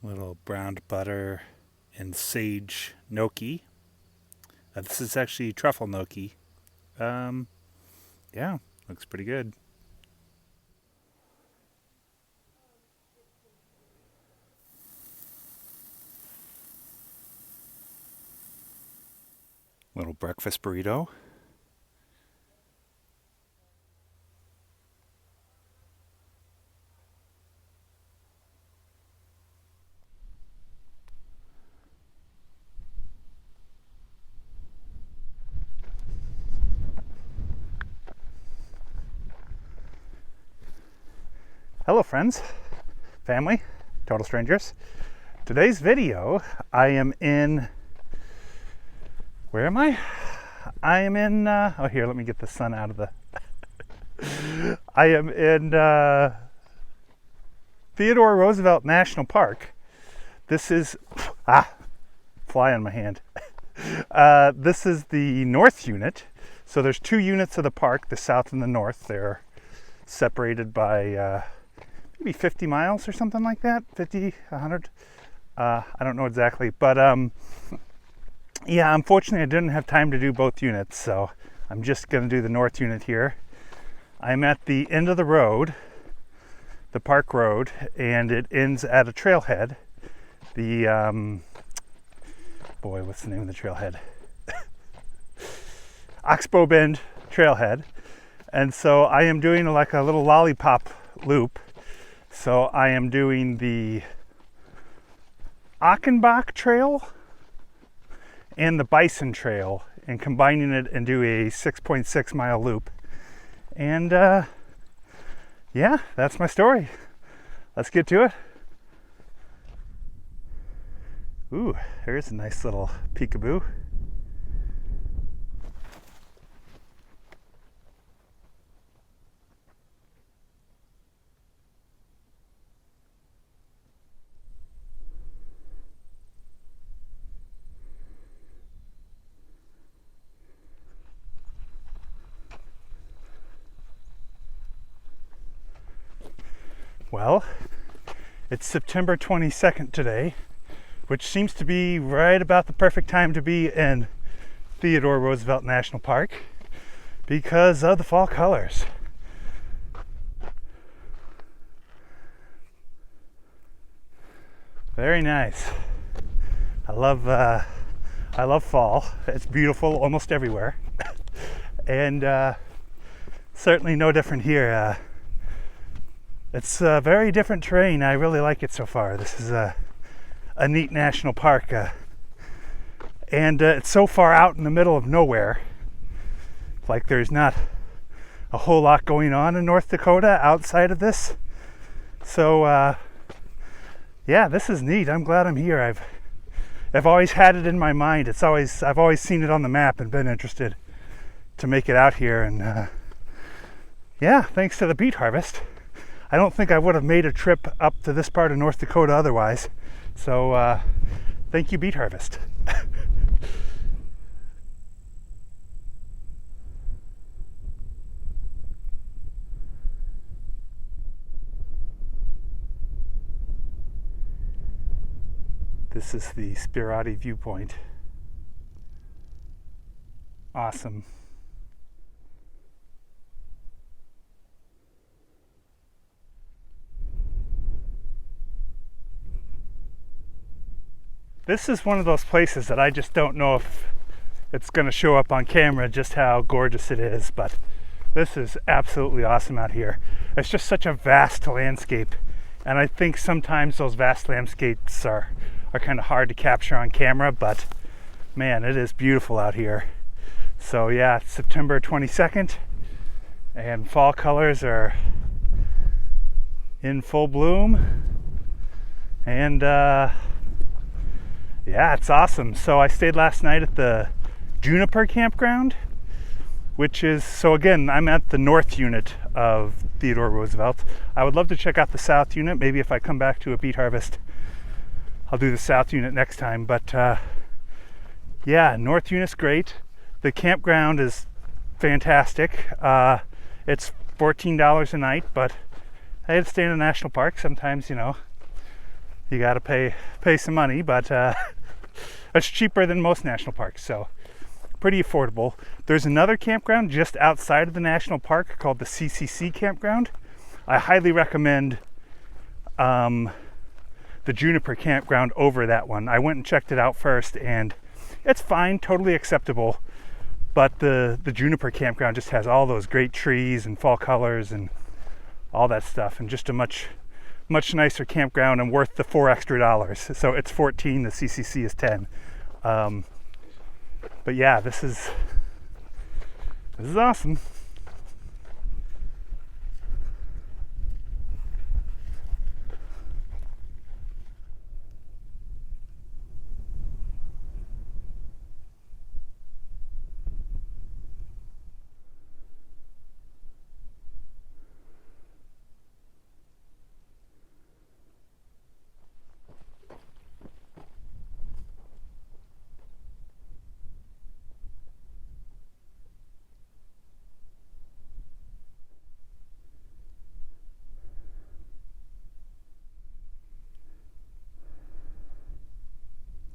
Little browned butter and sage gnocchi. This is actually truffle gnocchi. Yeah, looks pretty good. Little breakfast burrito. Hello friends, family, total strangers. Today's video, I am in, where am I? I am in, oh here, let me get the sun out of the, I am in Theodore Roosevelt National Park. This is, fly on my hand. This is the north unit. So there's two units of the park, the south and the north. They're separated by maybe 50 miles or something like that, 50, 100. I don't know exactly, but yeah, unfortunately I didn't have time to do both units, so I'm just going to do the north unit here. I'm at the end of the road, the park road, and it ends at a trailhead. The, boy, what's the name of the trailhead? Oxbow Bend trailhead. And so I am doing like a little lollipop loop. So I am doing the Achenbach Trail and the Bison Trail and combining it and do a 6.6 mile loop. And yeah, that's my story. Let's get to it. Ooh, there's a nice little peekaboo. Well, it's September 22nd today, which seems to be right about the perfect time to be in Theodore Roosevelt National Park because of the fall colors. Very nice. I love fall. It's beautiful almost everywhere. And certainly no different here. It's a very different terrain. I really like it so far. This is a neat national park. And it's so far out in the middle of nowhere. Like there's not a whole lot going on in North Dakota outside of this. So yeah, this is neat. I'm glad I'm here. I've always had it in my mind. I've always seen it on the map and been interested to make it out here. And yeah, thanks to the beet harvest, I don't think I would have made a trip up to this part of North Dakota otherwise. So thank you, beet harvest. This is the Spirati viewpoint. Awesome. This is one of those places that I just don't know if it's going to show up on camera just how gorgeous it is, but this is absolutely awesome out here. It's just such a vast landscape, and I think sometimes those vast landscapes are kind of hard to capture on camera, but man, it is beautiful out here. So yeah, it's September 22nd, and fall colors are in full bloom, and yeah, it's awesome. So I stayed last night at the Juniper Campground, which is, so again, I'm at the north unit of Theodore Roosevelt. I would love to check out the south unit. Maybe if I come back to a beet harvest, I'll do the south unit next time. But yeah, north unit's great. The campground is fantastic. It's $14 a night, but I had to stay in a national park. Sometimes, you know, you gotta pay some money, but it's cheaper than most national parks, so pretty affordable. There's another campground just outside of the national park called the CCC Campground. I highly recommend the Juniper Campground over that one. I went and checked it out first, and it's fine, totally acceptable. But the Juniper Campground just has all those great trees and fall colors and all that stuff, and just a much nicer campground and worth the $4 extra. So it's 14, the CCC is 10. But yeah, this is awesome.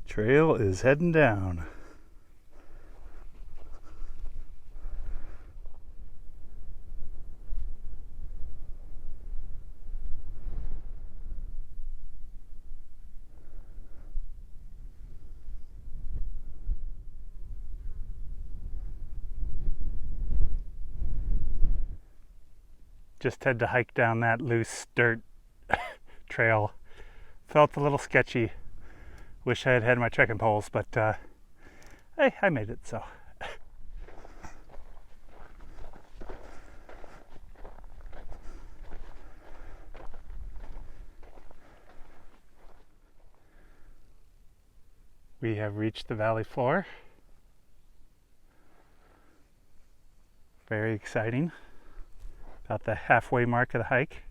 Trail is heading down. Just had to hike down that loose dirt trail. Felt a little sketchy. Wish I had had my trekking poles, but hey, I made it, so. We have reached the valley floor. Very exciting. About the halfway mark of the hike.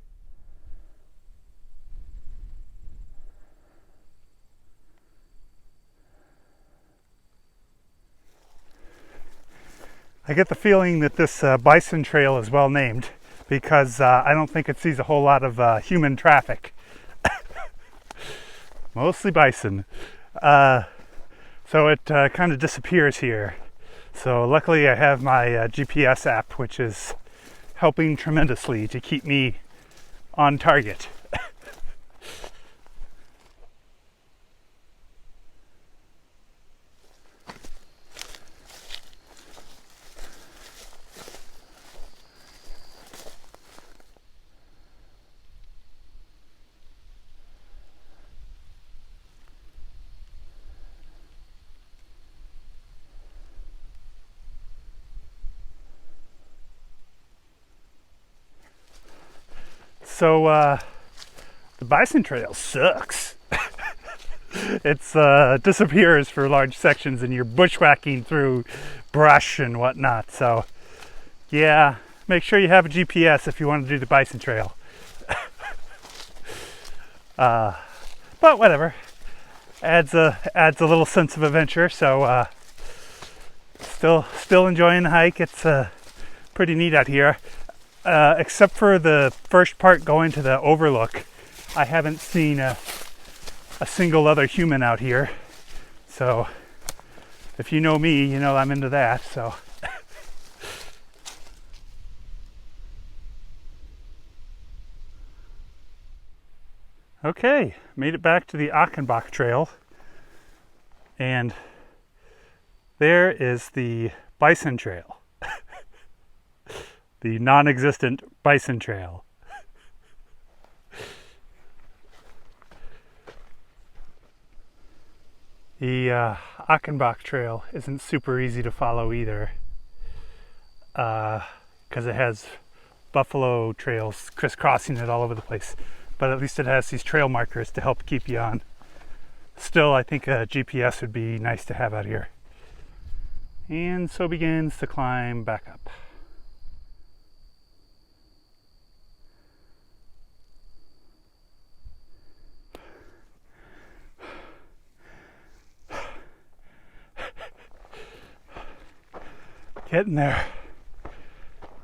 I get the feeling that this bison trail is well named because I don't think it sees a whole lot of human traffic. Mostly bison. So it kind of disappears here. So luckily I have my GPS app, which is helping tremendously to keep me on target. So the bison trail sucks. It's disappears for large sections and you're bushwhacking through brush and whatnot. So yeah, make sure you have a GPS if you want to do the bison trail. But whatever, adds a little sense of adventure. So still enjoying the hike. It's pretty neat out here. Except for the first part going to the overlook, I haven't seen a single other human out here. So if you know me, you know I'm into that. So okay, made it back to the Achenbach Trail, and there is the Bison Trail. The non-existent Bison Trail. The Achenbach Trail isn't super easy to follow either, because it has buffalo trails crisscrossing it all over the place. But at least it has these trail markers to help keep you on. Still, I think a GPS would be nice to have out here. and so begins to climb back up. Getting there.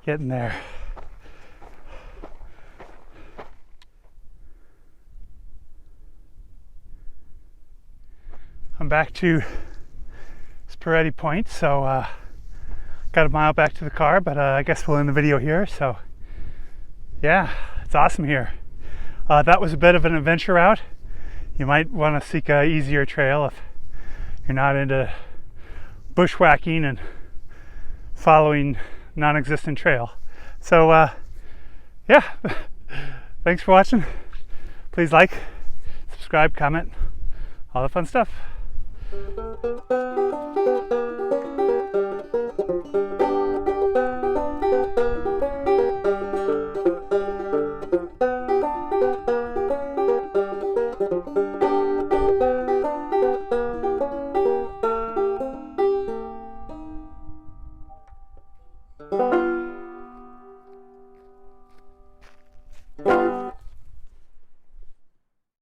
Getting there. I'm back to Spiretti Point, so got a mile back to the car, but I guess we'll end the video here. So yeah, it's awesome here. That was a bit of an adventure route. You might want to seek an easier trail if you're not into bushwhacking and following non-existent trail. So yeah, thanks for watching. Please like, subscribe, comment, all the fun stuff.